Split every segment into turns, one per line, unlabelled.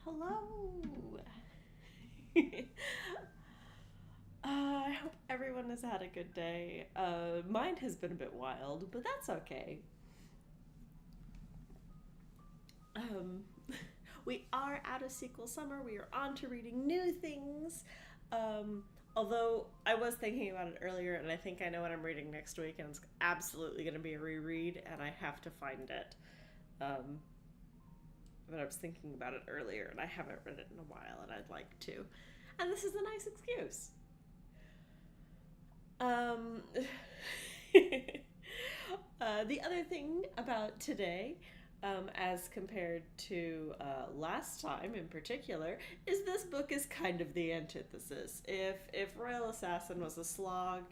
Hello. I hope everyone has had a good day. Mine has been a bit wild, but that's okay. Um, we are out of sequel summer. We are on to reading new things. Um, Although I was thinking about it earlier, and I think I know what I'm reading next week, and it's absolutely going to be a reread, and I have to find it. Um, but I was thinking about it earlier, and I haven't read it in a while, and I'd like to. And this is a nice excuse. Um, the other thing about today, as compared to last time in particular, is this book is kind of the antithesis. If Royal Assassin was a slog,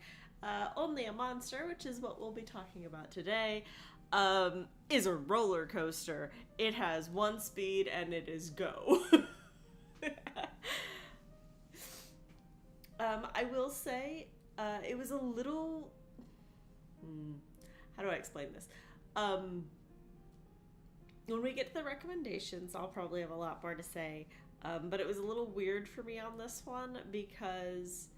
Only a Monster, which is what we'll be talking about today, is a roller coaster. It has one speed and it is go. I will say it was a little. How do I explain this? Um, when we get to the recommendations, I'll probably have a lot more to say. But it was a little weird for me on this one because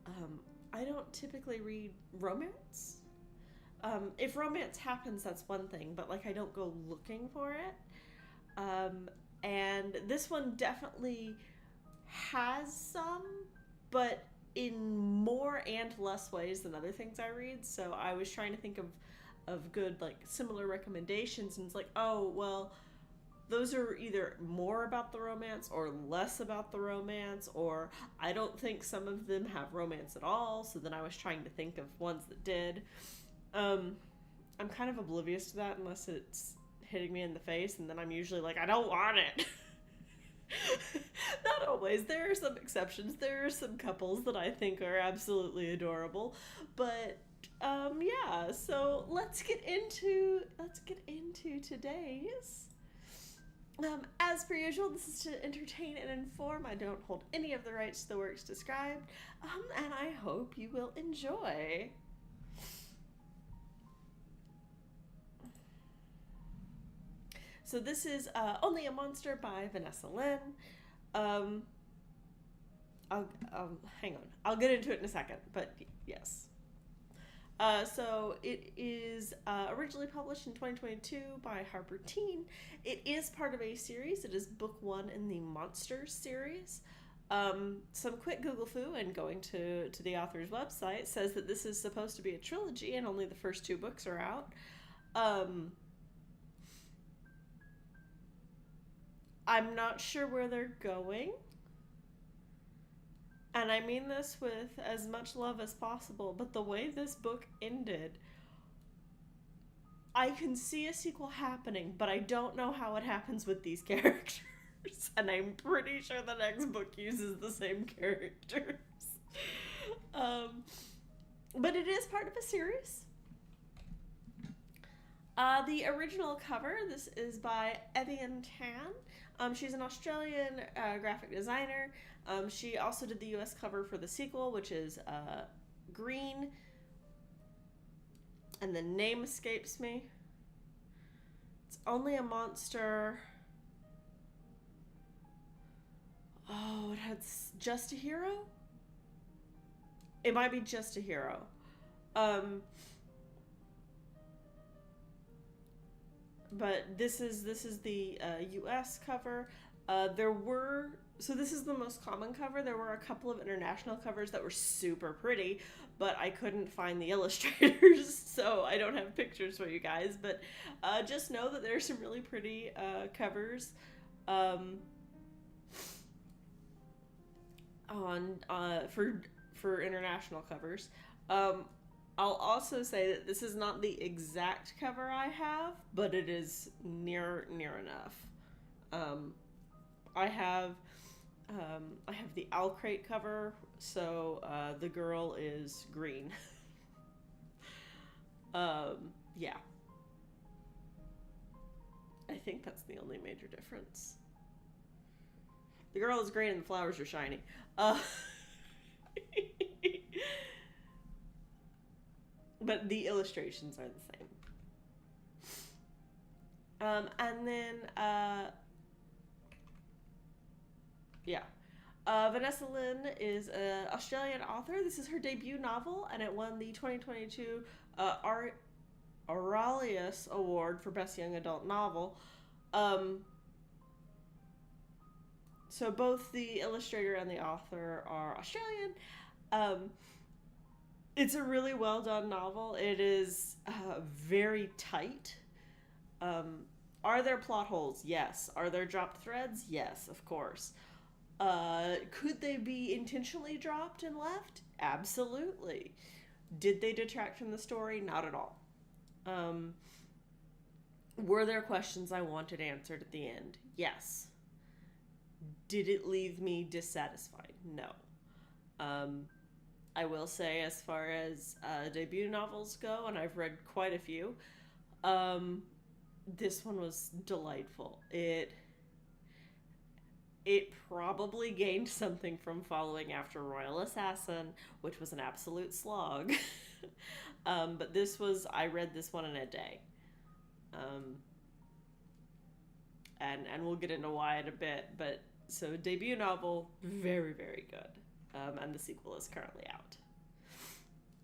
um, I don't typically read romance. If romance happens, that's one thing, but like I don't go looking for it. Um, and this one definitely has some, but in more and less ways than other things I read. So I was trying to think of good like similar recommendations, and it's like, oh well, those are either more about the romance or less about the romance, or I don't think some of them have romance at all. So then I was trying to think of ones that did. Um, I'm kind of oblivious to that unless it's hitting me in the face, and then I'm usually like, I don't want it. Not always. There are some exceptions. There are some couples that I think are absolutely adorable, but yeah. So let's get into today's. As per usual, this is to entertain and inform. I don't hold any of the rights to the works described, and I hope you will enjoy. So this is Only a Monster by Vanessa Lynn. Um, I'll hang on. I'll get into it in a second, but yes. So it is originally published in 2022 by Harper Teen. It is part of a series. It is book one in the Monsters series. Some quick Google foo and going to the author's website says that this is supposed to be a trilogy and only the first two books are out. I'm not sure where they're going. And I mean this with as much love as possible, but the way this book ended, I can see a sequel happening, but I don't know how it happens with these characters. And I'm pretty sure the next book uses the same characters. Um, but it is part of a series. The original cover, this is by Evian Tan. She's an Australian graphic designer. She also did the US cover for the sequel, which is green. And the name escapes me. It's Only a Monster. Oh, it had Just a Hero? It might be Just a Hero. But this is the U.S. cover. There were this is the most common cover. There were a couple of international covers that were super pretty, but I couldn't find the illustrators, so I don't have pictures for you guys. But just know that there's some really pretty covers on for international covers. I'll also say that this is not the exact cover I have, but it is near enough. Um, I have I have the Owl Crate cover, so the girl is green. Yeah, I think that's the only major difference. The girl is green and the flowers are shiny. But the illustrations are the same. And then Yeah. Vanessa Lynn is an Australian author. This is her debut novel, and it won the 2022 Aurelius Award for Best Young Adult Novel. Um, so both the illustrator and the author are Australian. Um, it's a really well done novel. It is very tight. Um, are there plot holes? Yes. Are there dropped threads? Yes, of course. Could they be intentionally dropped and left? Absolutely. Did they detract from the story? Not at all. Um, were there questions I wanted answered at the end? Yes. Did it leave me dissatisfied? No. Um, I will say, as far as debut novels go, and I've read quite a few, um, this one was delightful. It probably gained something from following after Royal Assassin, which was an absolute slog. But I read this one in a day. Um, and we'll get into why in a bit. But so debut novel, very, very good. And the sequel is currently out.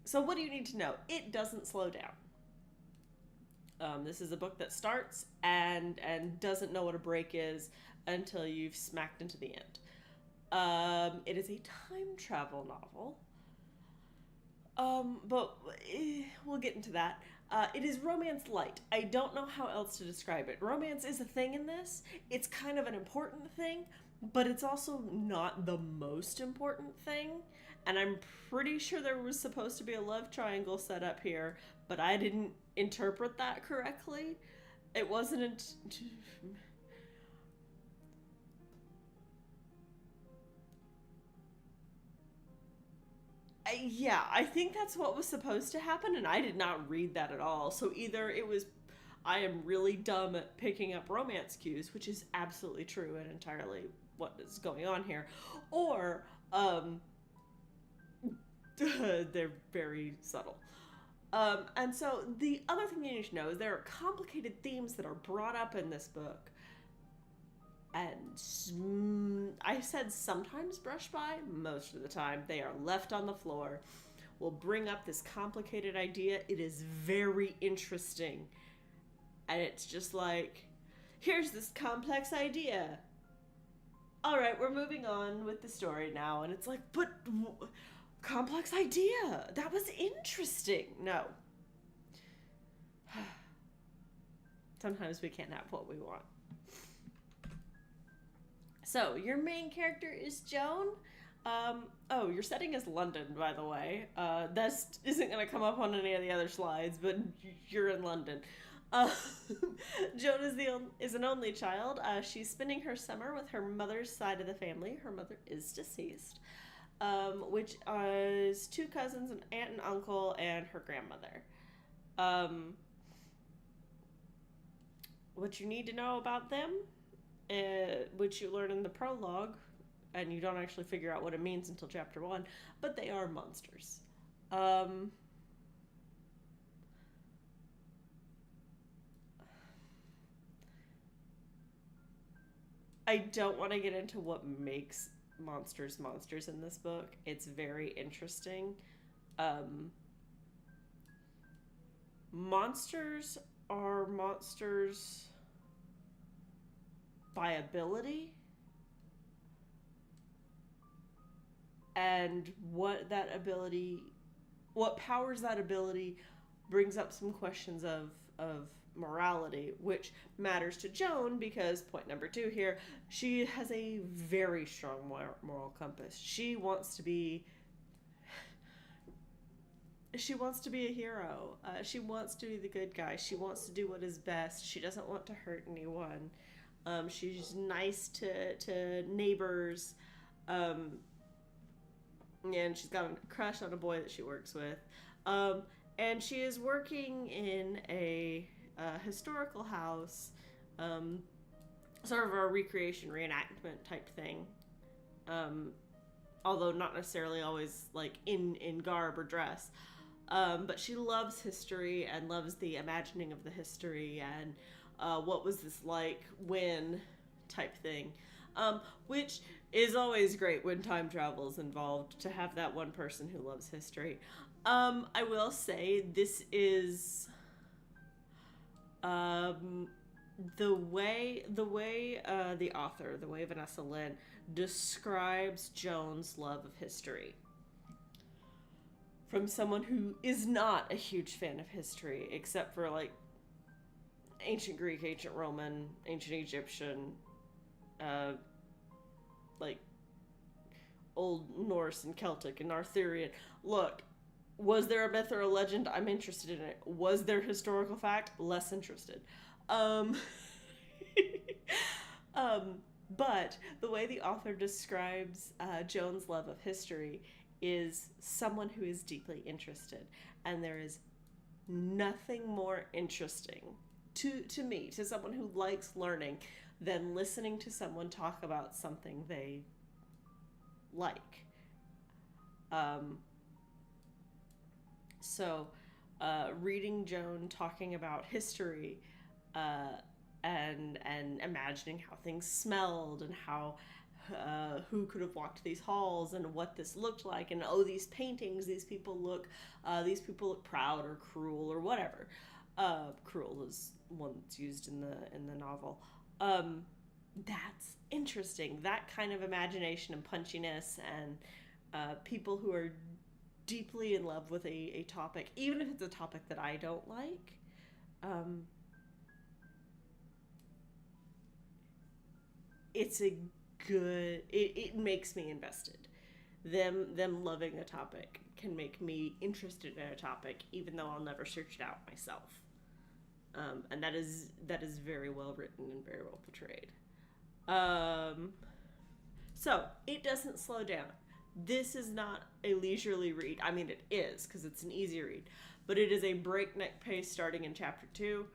So what do you need to know? It doesn't slow down. This is a book that starts and doesn't know what a break is until you've smacked into the end. It is a time travel novel. But we'll get into that. It is romance light. I don't know how else to describe it. Romance is a thing in this. It's kind of an important thing, but it's also not the most important thing. And I'm pretty sure there was supposed to be a love triangle set up here, but I didn't interpret that correctly. It wasn't. Yeah, I think that's what was supposed to happen, and I did not read that at all. So either it was, I am really dumb at picking up romance cues, which is absolutely true and entirely what is going on here, or they're very subtle. And so the other thing you need to know is there are complicated themes that are brought up in this book. And I said sometimes brushed by, most of the time they are left on the floor. We'll bring up this complicated idea. It is very interesting. And it's just like, here's this complex idea. All right, we're moving on with the story now. And it's like, but complex idea. That was interesting. No. Sometimes we can't have what we want. So, your main character is Joan. Your setting is London, by the way. That isn't going to come up on any of the other slides, but you're in London. Uh, Joan is an only child. She's spending her summer with her mother's side of the family. Her mother is deceased, which is two cousins, an aunt and uncle, and her grandmother. What you need to know about them, which you learn in the prologue, and you don't actually figure out what it means until chapter 1, but they are monsters. I don't want to get into what makes monsters monsters in this book. It's very interesting. Monsters are monsters by ability, and what powers that ability brings up some questions of morality, which matters to Joan because point number 2 here, she has a very strong moral compass. She wants to be a hero. She wants to be the good guy. She wants to do what is best. She doesn't want to hurt anyone. She's nice to neighbors. And she's got a crush on a boy that she works with. And she is working in a historical house, sort of a recreation, reenactment type thing. Although not necessarily always like in garb or dress. But she loves history and loves the imagining of the history and what was this like when type thing. Which It is always great when time travel is involved to have that one person who loves history. I will say this is um, the way the author, the way Vanessa Lynn describes Joan's love of history from someone who is not a huge fan of history, except for like ancient Greek, ancient Roman, ancient Egyptian, uh, like Old Norse and Celtic and Arthurian. Look, was there a myth or a legend? I'm interested in it. Was there historical fact? Less interested. Um, um, but the way the author describes Joan's love of history is someone who is deeply interested, and there is nothing more interesting to me, to someone who likes learning, than listening to someone talk about something they like. Um, so, reading Joan talking about history, uh, and imagining how things smelled and how who could have walked these halls and what this looked like, and oh, these paintings, these people look proud or cruel or whatever. Cruel is one that's used in the novel. That's interesting. That kind of imagination and punchiness, and people who are deeply in love with a topic, even if it's a topic that I don't like. It's a good. It makes me invested. Them loving a topic can make me interested in a topic, even though I'll never search it out myself. And that is very well written and very well portrayed. So it doesn't slow down. This is not a leisurely read. I mean, it is, because it's an easy read, but it is a breakneck pace starting in chapter 2.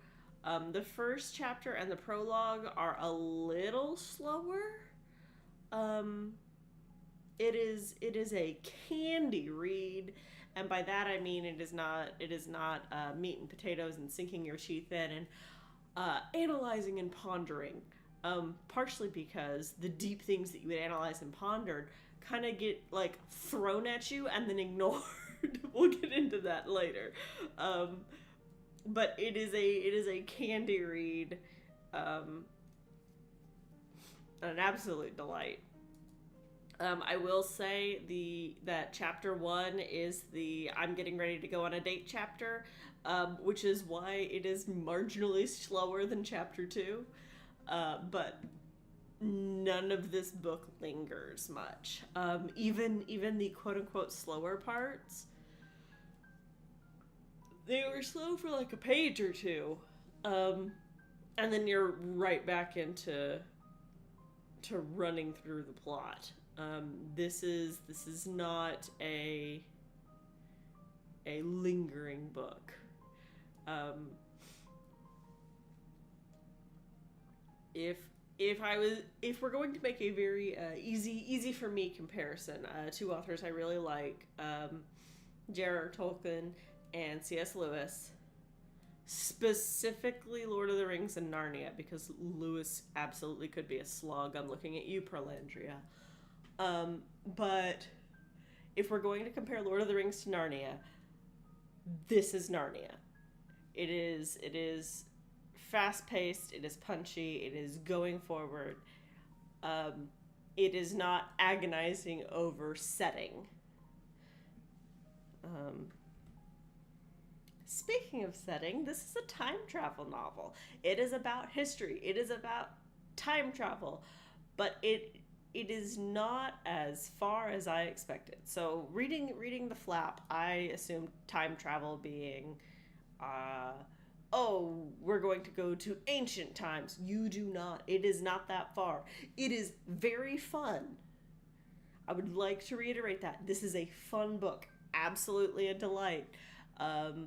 The first chapter and the prologue are a little slower. It is a candy read, and by that I mean it is not meat and potatoes and sinking your teeth in and analyzing and pondering. Partially because the deep things that you would analyze and ponder kind of get like thrown at you and then ignored. We'll get into that later. But it is a candy read, an absolute delight. I will say that chapter 1 is the I'm getting ready to go on a date chapter, which is why it is marginally slower than chapter 2. But none of this book lingers much. Even the quote unquote slower parts, they were slow for like a page or two, and then you're right back into running through the plot. This is not a lingering book. If we're going to make a very easy for me comparison, two authors I really like, J.R.R. Tolkien and C.S. Lewis, specifically Lord of the Rings and Narnia, because Lewis absolutely could be a slug. I'm looking at you, Perlandria. But if we're going to compare Lord of the Rings to Narnia, this is Narnia. It is fast-paced, it is punchy, it is going forward. It is not agonizing over setting. Speaking of setting, this is a time travel novel. It is about history. It is about time travel, but it is not as far as I expected. So reading the flap, I assumed time travel being, we're going to go to ancient times. You do not. It is not that far. It is very fun. I would like to reiterate that. This is a fun book. Absolutely a delight. But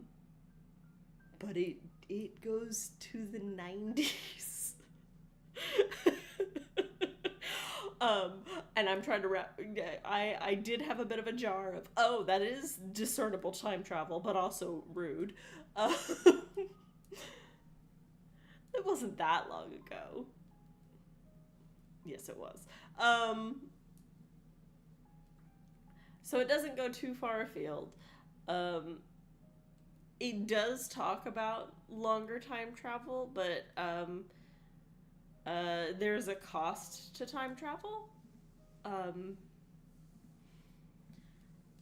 it goes to the 90s. And I'm trying to I did have a bit of a jar of, that is discernible time travel, but also rude. It wasn't that long ago. Yes, it was. So it doesn't go too far afield. Um, it does talk about longer time travel, but there's a cost to time travel. Um,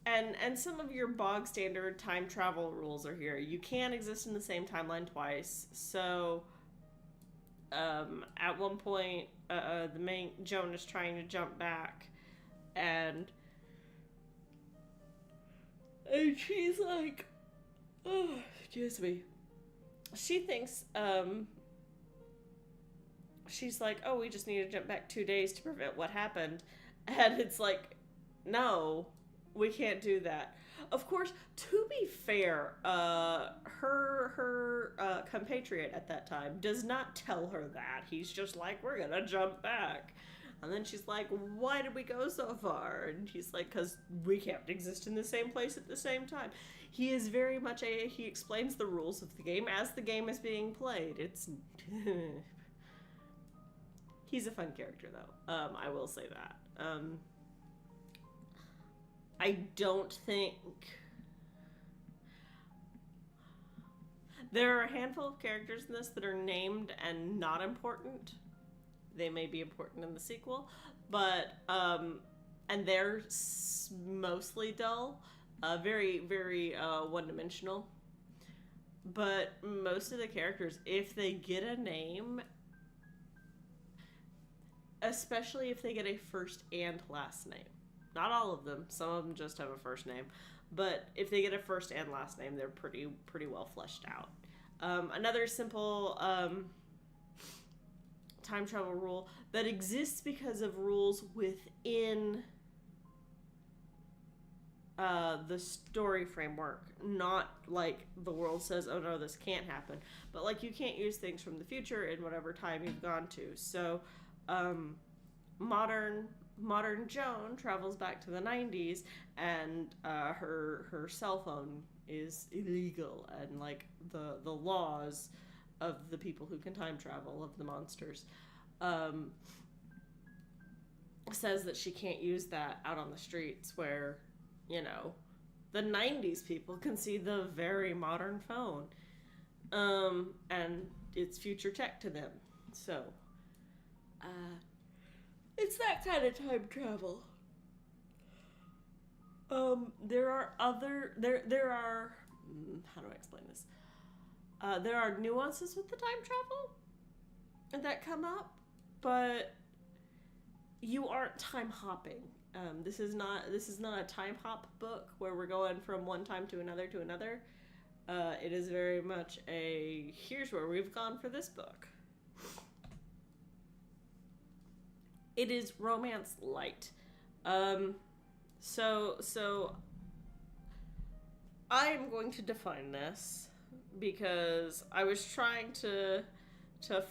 and some of your bog standard time travel rules are here. You can't exist in the same timeline twice. So at one point, the main Joan is trying to jump back, and she's like, oh, excuse me. She thinks, she's like, oh, we just need to jump back 2 days to prevent what happened. And it's like, no, we can't do that. Of course, to be fair, her compatriot at that time does not tell her that. He's just like, we're gonna jump back. And then she's like, why did we go so far? And he's like, because we can't exist in the same place at the same time. He is very much he explains the rules of the game as the game is being played. It's... He's a fun character, though. I will say that. I don't think... There are a handful of characters in this that are named and not important. They may be important in the sequel, but... and they're mostly dull. Very, very one-dimensional. But most of the characters, if they get a name... Especially if they get a first and last name. Not all of them. Some of them just have a first name. But if they get a first and last name, they're pretty well fleshed out. Another simple time travel rule that exists because of rules within the story framework. Not like the world says, oh no, this can't happen. But like you can't use things from the future in whatever time you've gone to. So... modern Joan travels back to the 90s, and her cell phone is illegal, and like the laws of the people who can time travel, of the monsters, says that she can't use that out on the streets where, you know, the 90s people can see the very modern phone, and it's future tech to them. So it's that kind of time travel. There are how do I explain this? There are nuances with the time travel that come up, but you aren't time hopping. This is not a time hop book where we're going from one time to another to another. It is very much a here's where we've gone for this book. It is romance light. So I am going to define this because I was trying to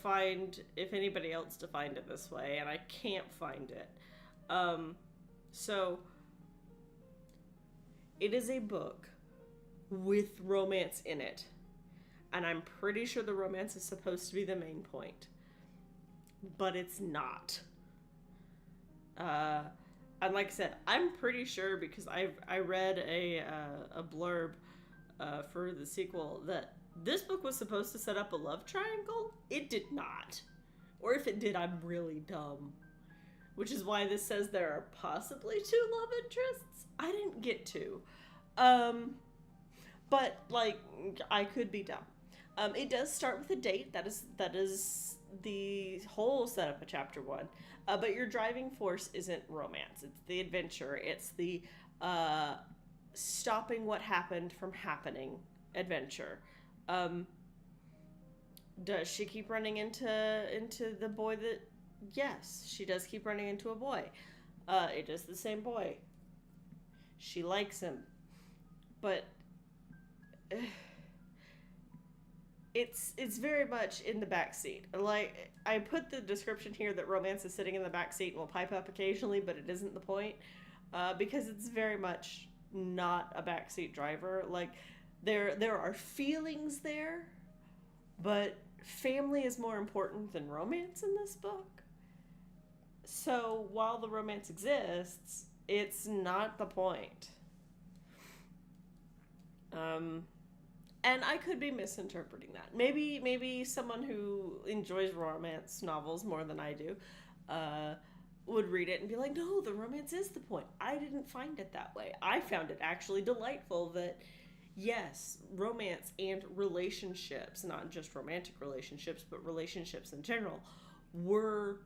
find if anybody else defined it this way, and I can't find it. So it is a book with romance in it, and I'm pretty sure the romance is supposed to be the main point, but it's not. And like I said, I'm pretty sure because I read a blurb for the sequel that this book was supposed to set up a love triangle. It did not. Or if it did, I'm really dumb. Which is why this says there are possibly 2 love interests. I didn't get to. But, like, I could be dumb. It does start with a date. That is the whole setup of chapter 1. But your driving force isn't romance. It's the adventure. It's the stopping what happened from happening adventure. Does she keep running into the boy that... Yes, she does keep running into a boy. It is the same boy. She likes him. But... It's very much in the backseat. Like, I put the description here that romance is sitting in the backseat and will pipe up occasionally, but it isn't the point. Because it's very much not a backseat driver. Like, there are feelings there, but family is more important than romance in this book. So while the romance exists, It's not the point. Um, and I could be misinterpreting that. Maybe someone who enjoys romance novels more than I do would read it and be like, no, the romance is the point. I didn't find it that way. I found it actually delightful that, yes, romance and relationships, not just romantic relationships, but relationships in general, were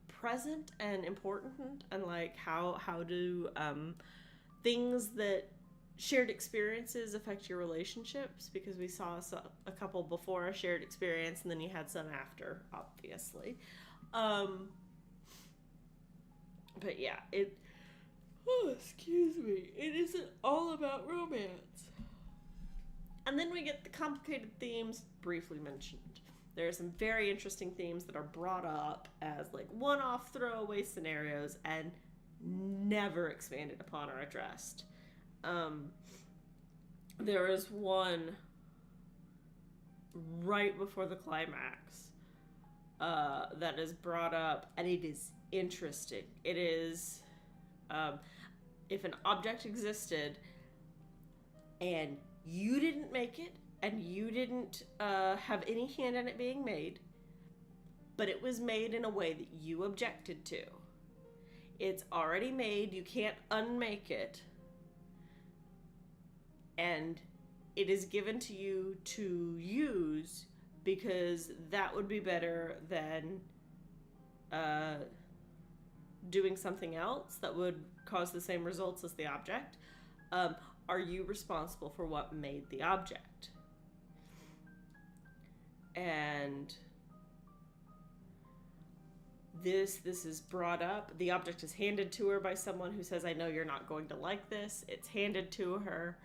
present and important, and like how do things that shared experiences affect your relationships, because we saw a couple before a shared experience and then you had some after, obviously. um but yeah, excuse me, it isn't all about romance. And then we get the complicated themes briefly mentioned. There are some very interesting themes that are brought up as like one-off throwaway scenarios and never expanded upon or addressed. There is one right before the climax that is brought up, and it is interesting. It is, if an object existed and you didn't make it, and you didn't have any hand in it being made, but it was made in a way that you objected to. It's already made, you can't unmake it, and it is given to you to use because that would be better than doing something else that would cause the same results as the object. Are you responsible for what made the object? And this is brought up. The object is handed to her by someone who says, I know you're not going to like this. It's handed to her.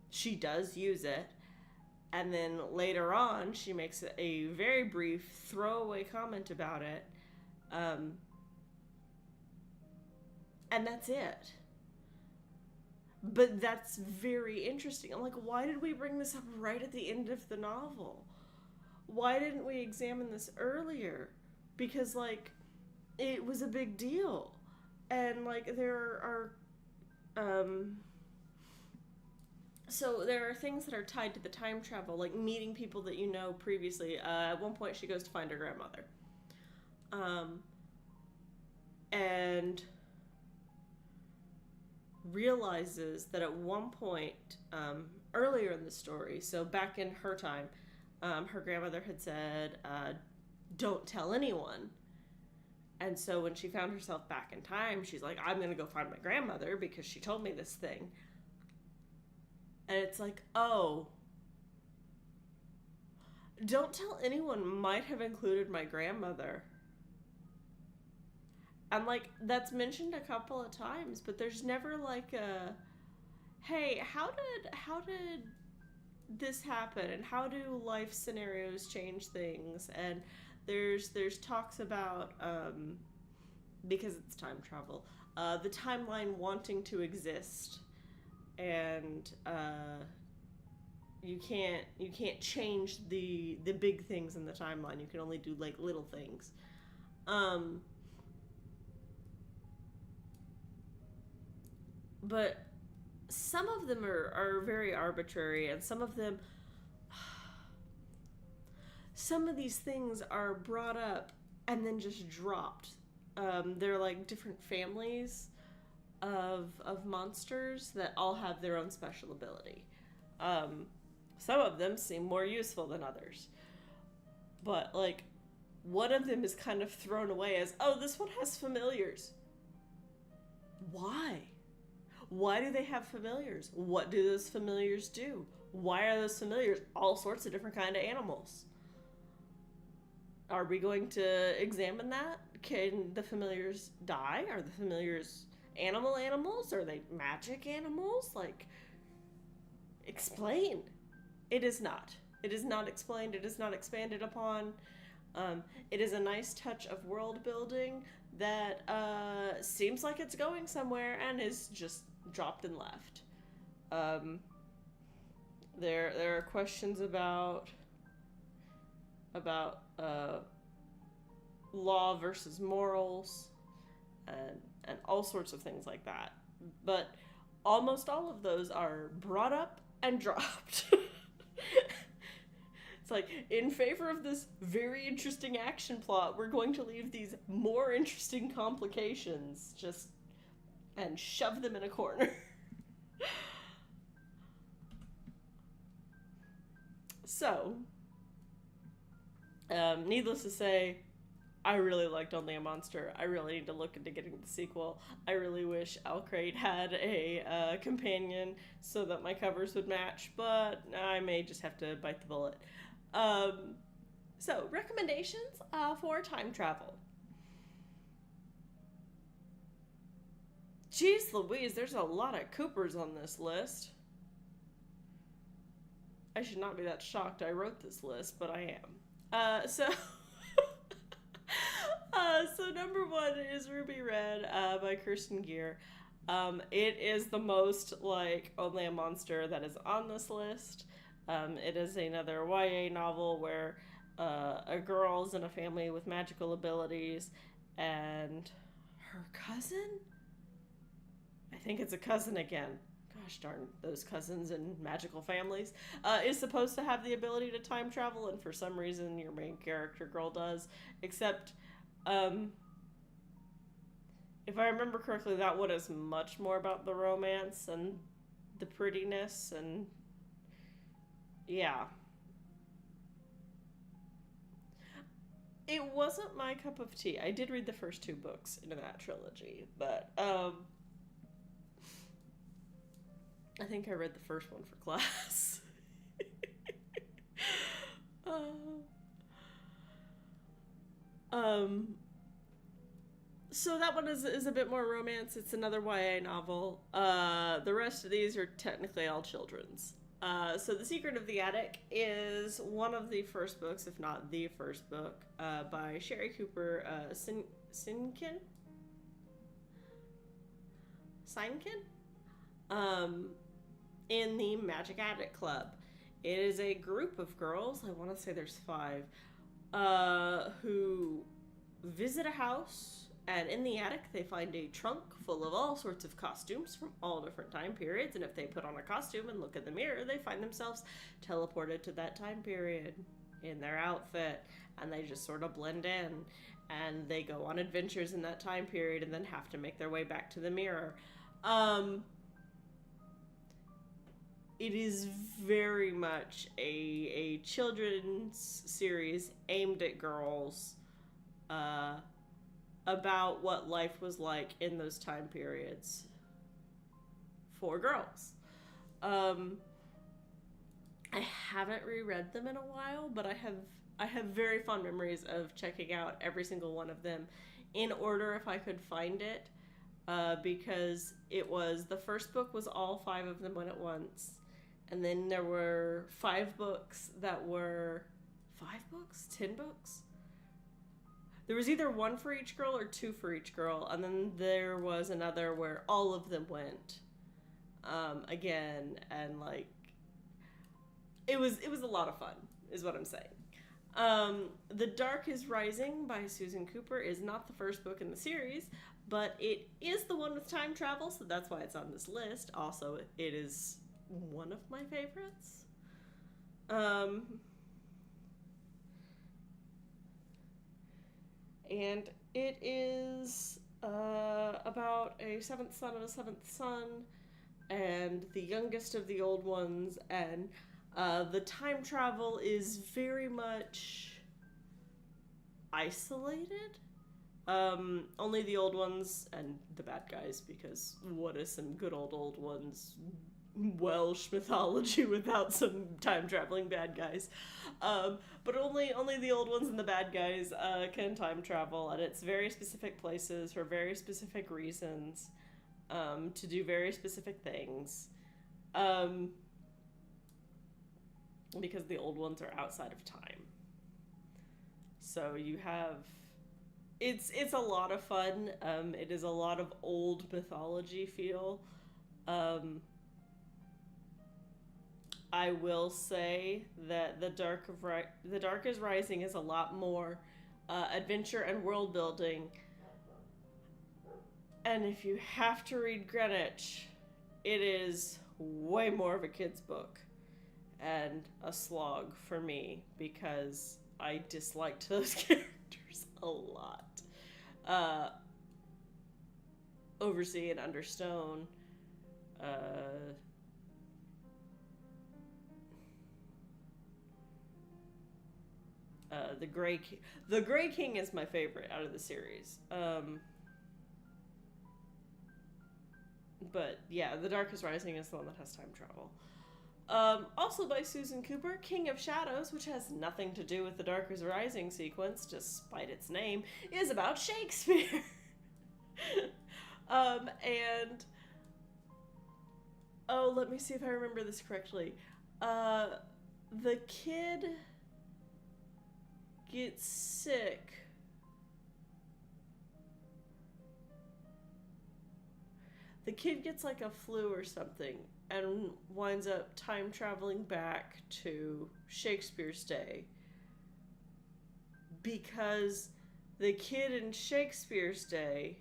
She does use it. And then later on, she makes a very brief throwaway comment about it. And that's it. But that's very interesting. I'm like, why did we bring this up right at the end of the novel? Why didn't we examine this earlier? Because, like, it was a big deal. And, like, there are, so there are things that are tied to the time travel, like meeting people that you know previously. At one point, she goes to find her grandmother. And realizes that at one point earlier in the story, so back in her time, her grandmother had said, don't tell anyone. And so when she found herself back in time, she's like, I'm going to go find my grandmother because she told me this thing. And it's like, oh, don't tell anyone might have included my grandmother. And, like, that's mentioned a couple of times, but there's never, like, a, hey, how did this happen? And how do life scenarios change things? And there's talks about, because it's time travel, the timeline wanting to exist. And, you can't change the big things in the timeline. You can only do, like, little things. But some of them are very arbitrary, and some of these things are brought up and then just dropped. They're like different families of monsters that all have their own special ability. Some of them seem more useful than others. But, like, one of them is kind of thrown away as, oh, this one has familiars. Why? Why do they have familiars? What do those familiars do? Why are those familiars all sorts of different kind of animals? Are we going to examine that? Can the familiars die? Are the familiars animals? Are they magic animals? Like, explain. It is not. It is not explained. It is not expanded upon. It is a nice touch of world building that seems like it's going somewhere and is just dropped and left. There are questions about law versus morals, and all sorts of things like that. But almost all of those are brought up and dropped. It's like, in favor of this very interesting action plot, we're going to leave these more interesting complications just and shove them in a corner. So, needless to say, I really liked Only a Monster. I really need to look into getting the sequel. I really wish Alcrate had a companion so that my covers would match, but I may just have to bite the bullet. So, recommendations for time travel. Jeez Louise, there's a lot of Coopers on this list. I should not be that shocked I wrote this list, but I am. So number one is Ruby Red by Kirsten Gear. It is the most like Only a Monster that is on this list. It is another YA novel where a girl's in a family with magical abilities, and her cousin? I think it's a cousin again. Gosh darn those cousins and magical families, is supposed to have the ability to time travel, and for some reason your main character girl does, except if I remember correctly, that one is much more about the romance and the prettiness, and yeah. It wasn't my cup of tea. I did read the first two books in that trilogy, but I think I read the first one for class. So that one is a bit more romance. It's another YA novel. The rest of these are technically all children's. So The Secret of the Attic is one of the first books, if not the first book, by Sherry Cooper Sinkin? In the Magic Attic Club. It is a group of girls, I want to say there's 5, who visit a house, and in the attic they find a trunk full of all sorts of costumes from all different time periods, and if they put on a costume and look in the mirror, they find themselves teleported to that time period in their outfit, and they just sort of blend in, and they go on adventures in that time period and then have to make their way back to the mirror. It is very much a children's series aimed at girls, about what life was like in those time periods for girls. I haven't reread them in a while, but I have very fond memories of checking out every single one of them in order if I could find it, because it was, the first book was all 5 of them went at once. And then there were 5 books that were 5 books? 10 books? There was either 1 for each girl or 2 for each girl. And then there was another where all of them went again. And like, it was a lot of fun, is what I'm saying. The Dark is Rising by Susan Cooper is not the first book in the series, but it is the one with time travel, so that's why it's on this list. Also, it is one of my favorites. And it is about a 7th son of a 7th son, and the youngest of the old ones, and the time travel is very much isolated. Only the old ones and the bad guys, because what is some good old ones Welsh mythology without some time traveling bad guys? But only the old ones and the bad guys can time travel, and it's very specific places for very specific reasons, to do very specific things, because the old ones are outside of time. So you have, it's a lot of fun. It is a lot of old mythology feel. I will say that The Dark is Rising is a lot more adventure and world building. And if you have to read Greenwich, it is way more of a kid's book and a slog for me because I disliked those characters a lot. Oversea and Understone. The Gray King is my favorite out of the series. But yeah, The Darkest Rising is the one that has time travel. Also by Susan Cooper, King of Shadows, which has nothing to do with the Darkest Rising sequence, despite its name, is about Shakespeare. And oh, let me see if I remember this correctly. The kid gets sick. The kid gets like a flu or something and winds up time traveling back to Shakespeare's day because the kid in Shakespeare's day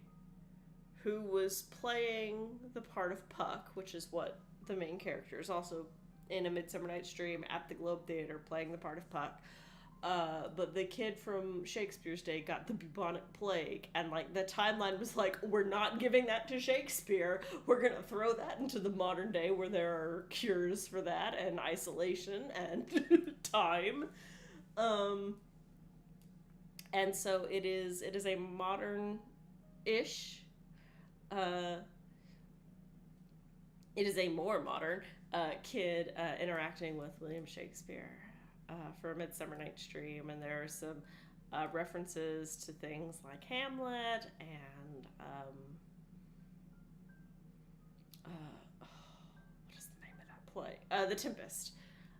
who was playing the part of Puck, which is what the main character is also in A Midsummer Night's Dream at the Globe Theatre playing the part of Puck. But the kid from Shakespeare's day got the bubonic plague, and like the timeline was like, we're not giving that to Shakespeare. We're gonna throw that into the modern day where there are cures for that and isolation and time. And so it is a modern-ish. It is a more modern kid interacting with William Shakespeare. For A Midsummer Night's Dream, and there are some references to things like Hamlet and what is the name of that play? The Tempest.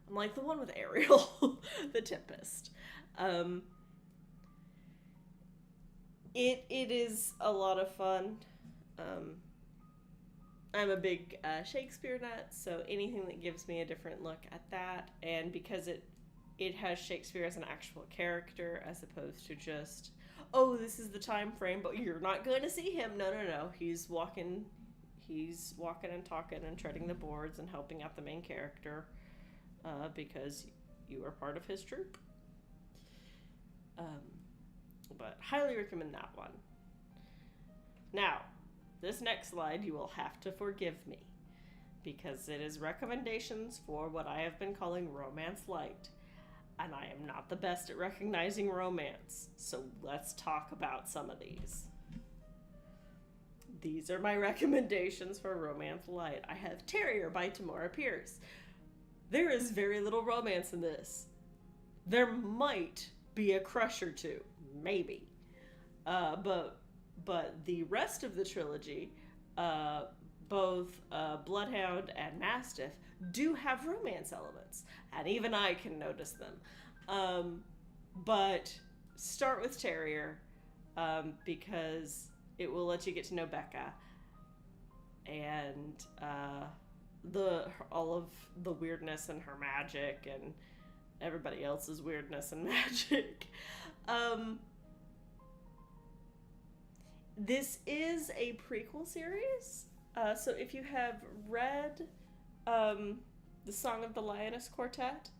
I'm like the one with Ariel, The Tempest. It is a lot of fun. I'm a big Shakespeare nut, so anything that gives me a different look at that, and because it has Shakespeare as an actual character as opposed to just, oh, this is the time frame, but you're not going to see him. No. He's walking and talking and treading the boards and helping out the main character because you are part of his troupe. But highly recommend that one. Now, this next slide you will have to forgive me because it is recommendations for what I have been calling romance light. And I am not the best at recognizing romance, so let's talk about some of these. These are my recommendations for romance light. I have Terrier by Tamora Pierce. There is very little romance in this. There might be a crush or two, maybe. But the rest of the trilogy, both Bloodhound and Mastiff, do have romance elements, and even I can notice them. But start with Terrier, because it will let you get to know Becca and all of the weirdness and her magic and everybody else's weirdness and magic. This is a prequel series, so if you have read The Song of the Lioness Quartet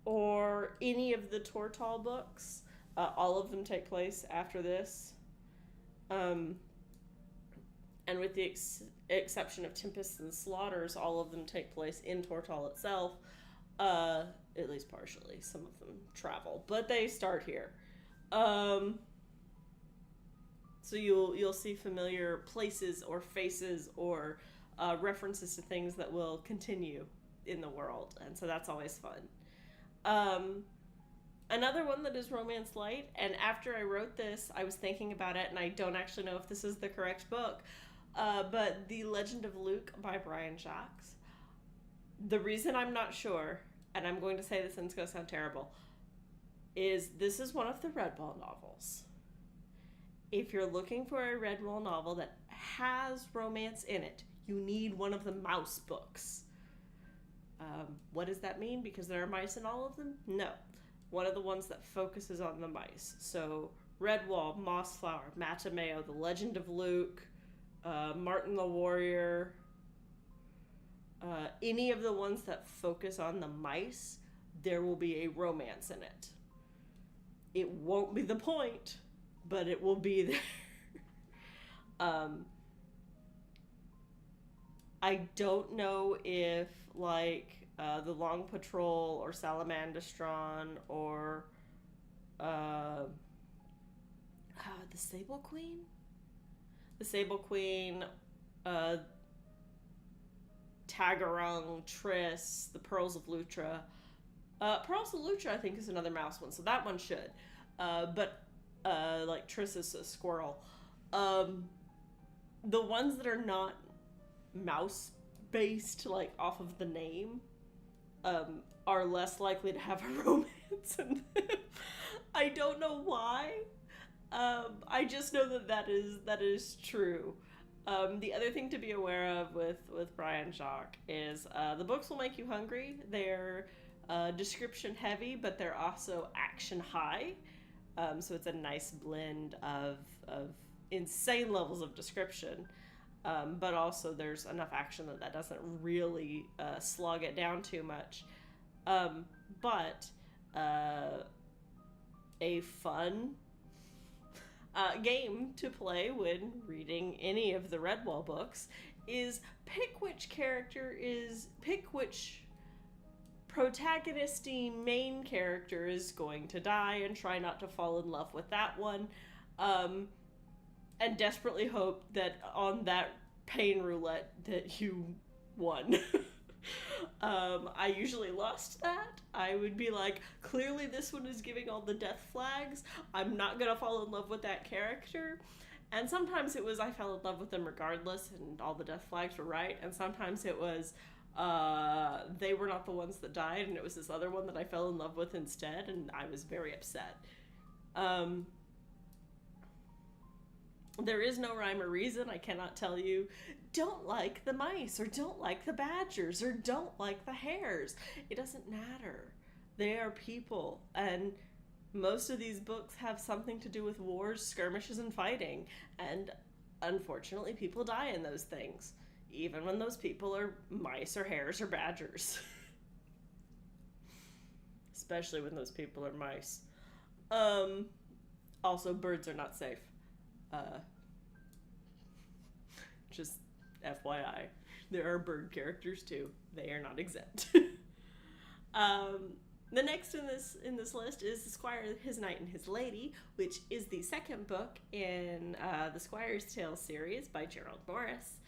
or any of the Tortall books, all of them take place after this. And with the exception of Tempests and Slaughters, all of them take place in Tortall itself, at least partially. Some of them travel, but they start here. So you'll see familiar places or faces or references to things that will continue in the world, and so that's always fun. Another one that is romance light, and after I wrote this, I was thinking about it, and I don't actually know if this is the correct book, but The Legend of Luke by Brian Jacques. The reason I'm not sure, and I'm going to say this and it's going to sound terrible, is this is one of the Redwall novels. If you're looking for a Redwall novel that has romance in it, you need one of the mouse books. What does that mean? Because there are mice in all of them? No. one of the ones that focuses on the mice. So Redwall, Mossflower, Matameo, The Legend of Luke, Martin the Warrior, any of the ones that focus on the mice, there will be a romance in it. It won't be the point, but it will be there. I don't know if, like, the Long Patrol or Salamandastron or the Sable Queen? The Sable Queen, Tagarung, Triss, the Pearls of Lutra. Pearls of Lutra, I think, is another mouse one, so that one should. But like Triss is a squirrel. The ones that are not mouse based, like off of the name, are less likely to have a romance in them. I don't know why. I just know that is true. The other thing to be aware of with Brian Jacques is the books will make you hungry. They're description heavy, but they're also action high. So it's a nice blend of insane levels of description, but also there's enough action that doesn't really slog it down too much. But a fun game to play when reading any of the Redwall books is pick which protagonisty main character is going to die and try not to fall in love with that one, and desperately hope that on that pain roulette that you won. I usually lost that. I would be like, clearly this one is giving all the death flags. I'm not gonna fall in love with that character. And sometimes it was I fell in love with them regardless and all the death flags were right. And sometimes it was they were not the ones that died and it was this other one that I fell in love with instead, and I was very upset. There is no rhyme or reason. I cannot tell you, don't like the mice, or don't like the badgers, or don't like the hares. It doesn't matter. They are people, and most of these books have something to do with wars, skirmishes, and fighting, and unfortunately people die in those things, even when those people are mice or hares or badgers. Especially when those people are mice. Also, birds are not safe. Just FYI, there are bird characters too. They are not exempt. The next in this list is The Squire, His Knight, and His Lady, which is the second book in the Squire's Tale series by Gerald Morris.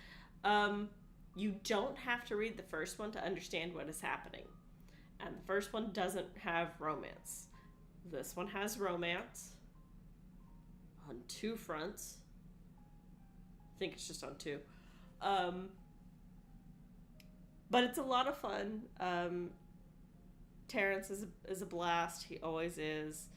You don't have to read the first one to understand what is happening. And the first one doesn't have romance. This one has romance on two fronts. I think it's just on two. But it's a lot of fun. Terrence is a blast. He always is.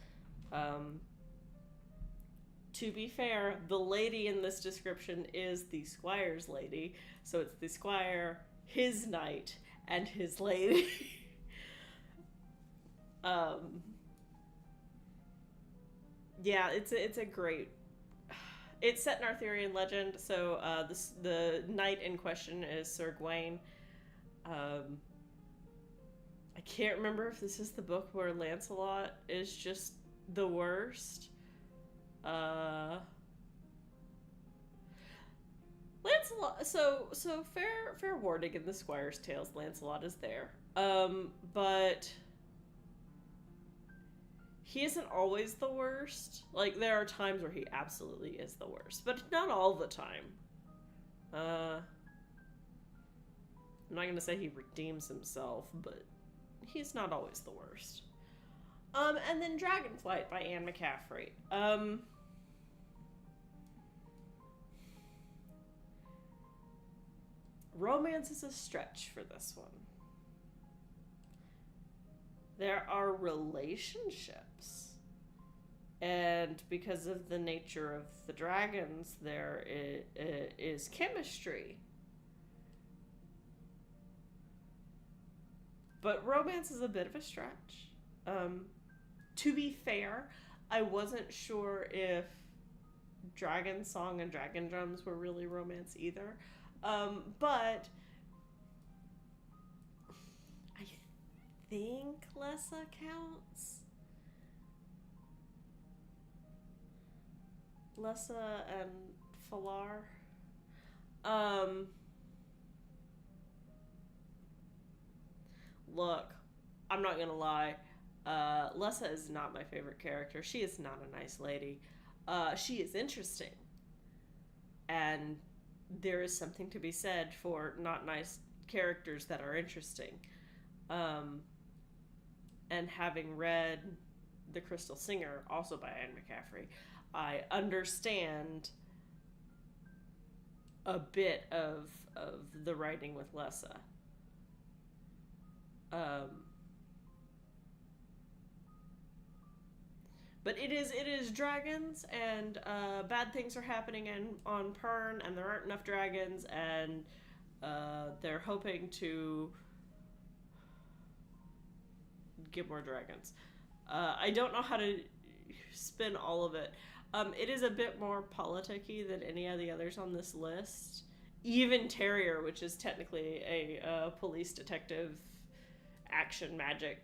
To be fair, the lady in this description is the Squire's lady. So it's the Squire, his knight, and his lady. Yeah, it's a great... It's set in Arthurian legend, so the knight in question is Sir Gawain. I can't remember if this is the book where Lancelot is just the worst. Lancelot, so fair warning in the Squire's Tales, Lancelot is there. But he isn't always the worst. Like, there are times where he absolutely is the worst, but not all the time. I'm not gonna say he redeems himself, but he's not always the worst. And then Dragonflight by Anne McCaffrey. Romance is a stretch for this one. There are relationships, and because of the nature of the dragons, there is chemistry. But romance is a bit of a stretch. To be fair, I wasn't sure if Dragon Song and Dragon Drums were really romance either. But I think Lessa counts. Lessa and Falar. Um, Look, I'm not gonna lie. Lessa is not my favorite character. She is not a nice lady. She is interesting, and there is something to be said for not nice characters that are interesting. Um, and having read The Crystal Singer, also by Anne McCaffrey, I understand a bit of the writing with Lessa. Um, but it is dragons, and bad things are happening on Pern, and there aren't enough dragons, and they're hoping to get more dragons. I don't know how to spin all of it. It is a bit more politicky than any of the others on this list. Even Terrier, which is technically a police detective action magic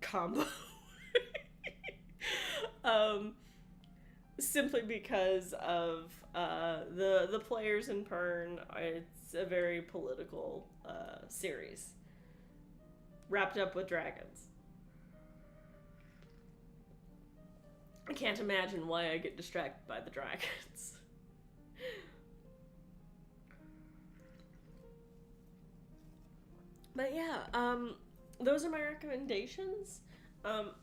combo. um, Simply because of the players in Pern. It's a very political series wrapped up with dragons. I can't imagine why I get distracted by the dragons. But yeah, those are my recommendations.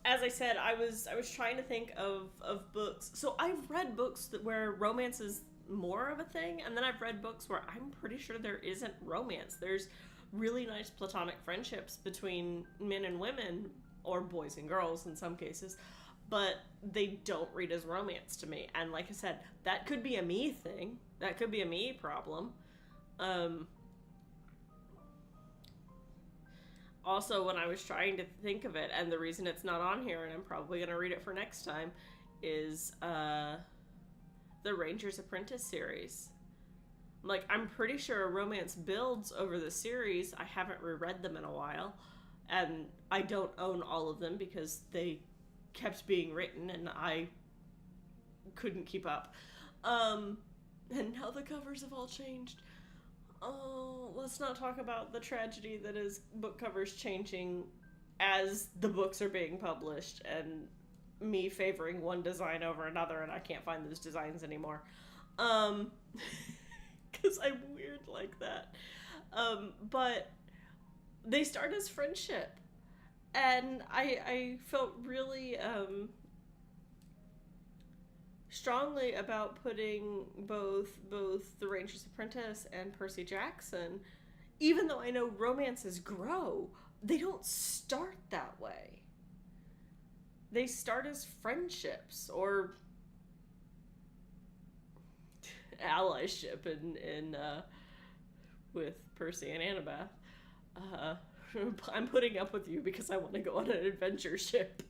As I said, I was trying to think of books. So I've read books where romance is more of a thing, and then I've read books where I'm pretty sure there isn't romance. There's really nice platonic friendships between men and women, or boys and girls in some cases, but they don't read as romance to me. And like I said, that could be a me thing. That could be a me problem. Also, when I was trying to think of it, and the reason it's not on here, and I'm probably going to read it for next time, is the Ranger's Apprentice series. Like, I'm pretty sure romance builds over the series. I haven't reread them in a while, and I don't own all of them because they kept being written and I couldn't keep up. And now the covers have all changed. Oh, let's not talk about the tragedy that is book covers changing as the books are being published, and me favoring one design over another, and I can't find those designs anymore. Because I'm weird like that. But they start as friendship, and I felt really strongly about putting both The Ranger's Apprentice and Percy Jackson. Even though I know romances grow, they don't start that way. They start as friendships or allyship in with Percy and Annabeth. I'm putting up with you because I want to go on an adventure ship.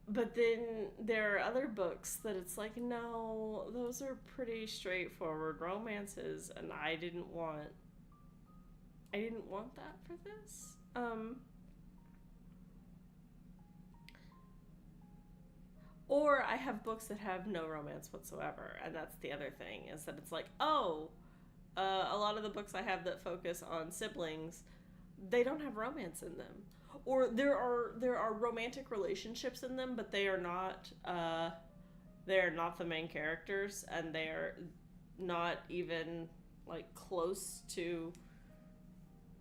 But then there are other books that it's like, no, those are pretty straightforward romances, and I didn't want that for this. Or I have books that have no romance whatsoever, and that's the other thing, is that it's like, oh, a lot of the books I have that focus on siblings, they don't have romance in them. Or there are romantic relationships in them, but they are not the main characters, and they are not even like close to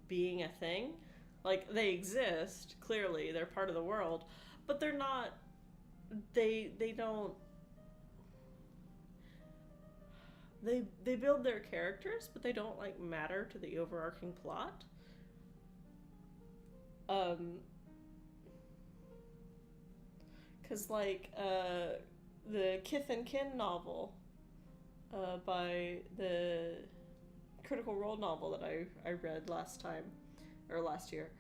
being a thing. Like, they exist, clearly, they're part of the world, but they're not, they don't, they build their characters, but they don't like matter to the overarching plot. Because like the Kith and Kin novel by the Critical Role novel that I read last time, or last year.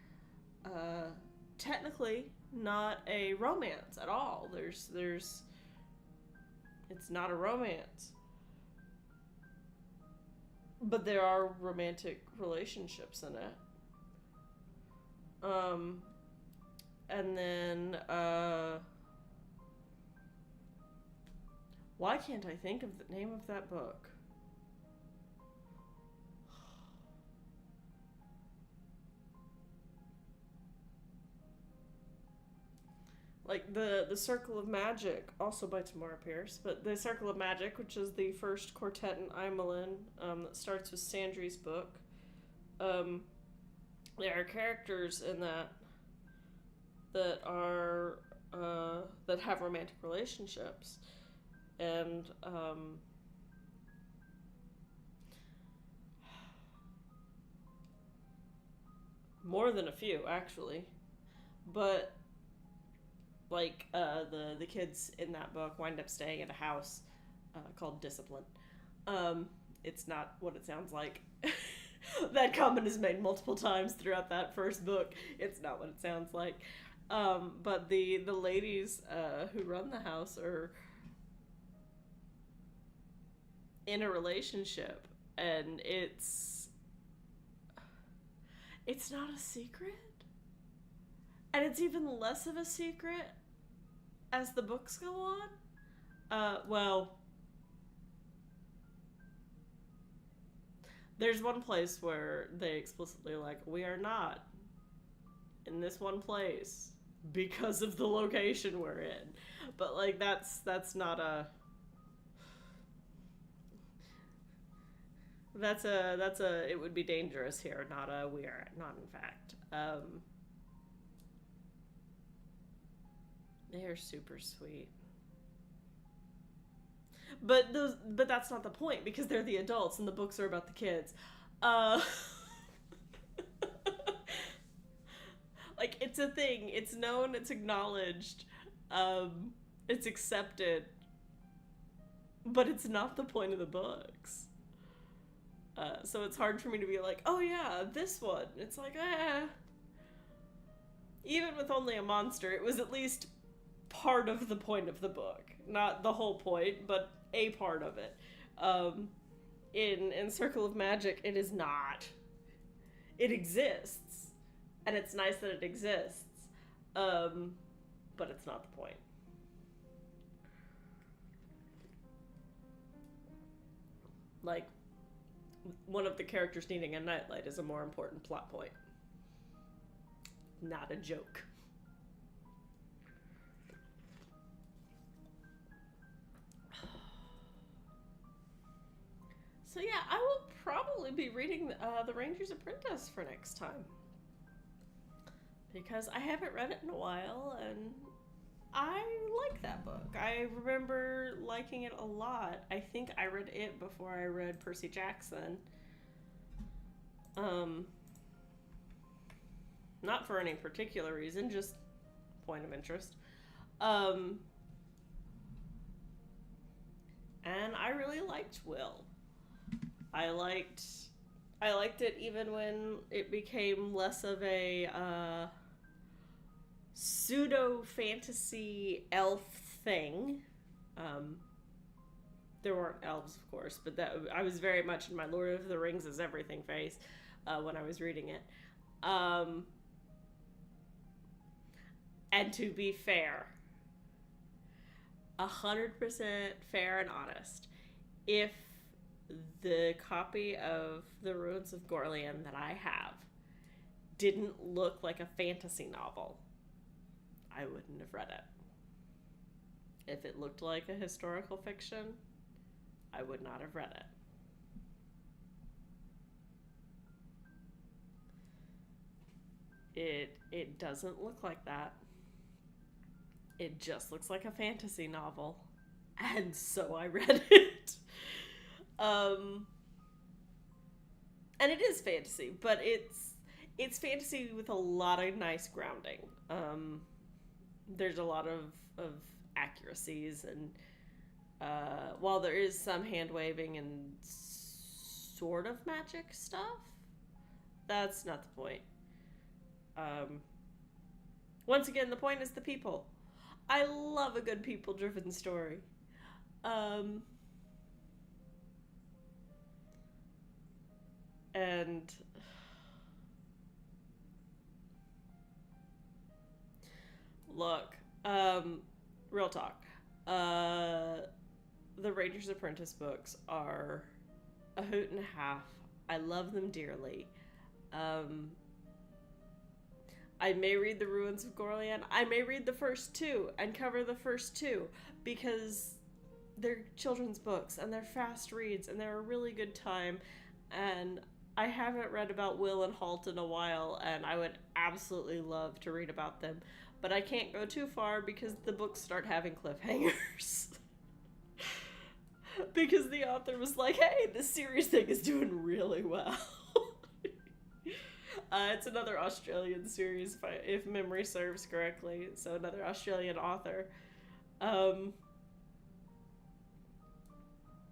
Uh, Technically not a romance at all. It's not a romance. But there are romantic relationships in it. Um, and then, why can't I think of the name of that book? Like the Circle of Magic, also by Tamora Pierce, but the Circle of Magic, which is the first quartet in Imelin, that starts with Sandry's book. Um, there are characters in that are that have romantic relationships, and more than a few actually, but like the kids in that book wind up staying at a house called Discipline. It's not what it sounds like. That comment is made multiple times throughout that first book. It's not what it sounds like. But the ladies who run the house are in a relationship, and it's not a secret, and it's even less of a secret as the books go on. Well, there's one place where they explicitly like, we are not in this one place because of the location we're in. But like that's not a that's a it would be dangerous here, not a we are not in fact. They're super sweet. But that's not the point, because they're the adults and the books are about the kids. Uh like, it's a thing. It's known, it's acknowledged. It's accepted. But it's not the point of the books. So it's hard for me to be like, oh yeah, this one. It's like, even with only a monster, it was at least part of the point of the book. Not the whole point, but a part of it. In Circle of Magic, it is not. It exists, and it's nice that it exists, but it's not the point. Like, one of the characters needing a nightlight is a more important plot point. Not a joke. So yeah, I will probably be reading The Ranger's Apprentice for next time, because I haven't read it in a while, and I like that book. I remember liking it a lot. I think I read it before I read Percy Jackson. Not for any particular reason, just point of interest. And I really liked Will. I liked it even when it became less of a pseudo fantasy elf thing. There weren't elves, of course, but that I was very much in my Lord of the Rings is everything phase when I was reading it. And to be fair, 100% fair and honest, if the copy of The Ruins of Gorlian that I have didn't look like a fantasy novel, I wouldn't have read it. If it looked like a historical fiction, I would not have read it. It doesn't look like that. It just looks like a fantasy novel. And so I read it. And it is fantasy, but it's fantasy with a lot of nice grounding. There's a lot of accuracies, and while there is some hand waving and sort of magic stuff, that's not the point. Um, Once again, the point is the people. I love a good people-driven story. Um, and look, real talk. Uh, the Ranger's Apprentice books are a hoot and a half. I love them dearly. Um, I may read The Ruins of Gorlian. I may read the first two and cover the first two because they're children's books and they're fast reads and they're a really good time. And I haven't read about Will and Halt in a while, and I would absolutely love to read about them. But I can't go too far because the books start having cliffhangers. Because the author was like, hey, this series thing is doing really well. It's another Australian series, if memory serves correctly. So another Australian author.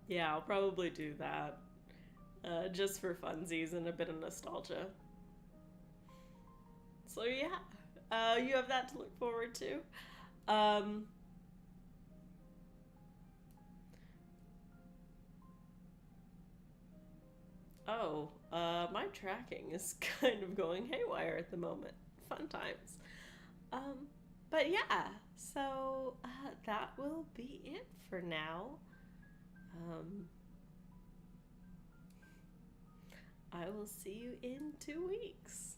Yeah, I'll probably do that. Just for funsies and a bit of nostalgia. So yeah, you have that to look forward to. Um, my tracking is kind of going haywire at the moment. Fun times. Um, but yeah, so that will be it for now. Um, I will see you in 2 weeks.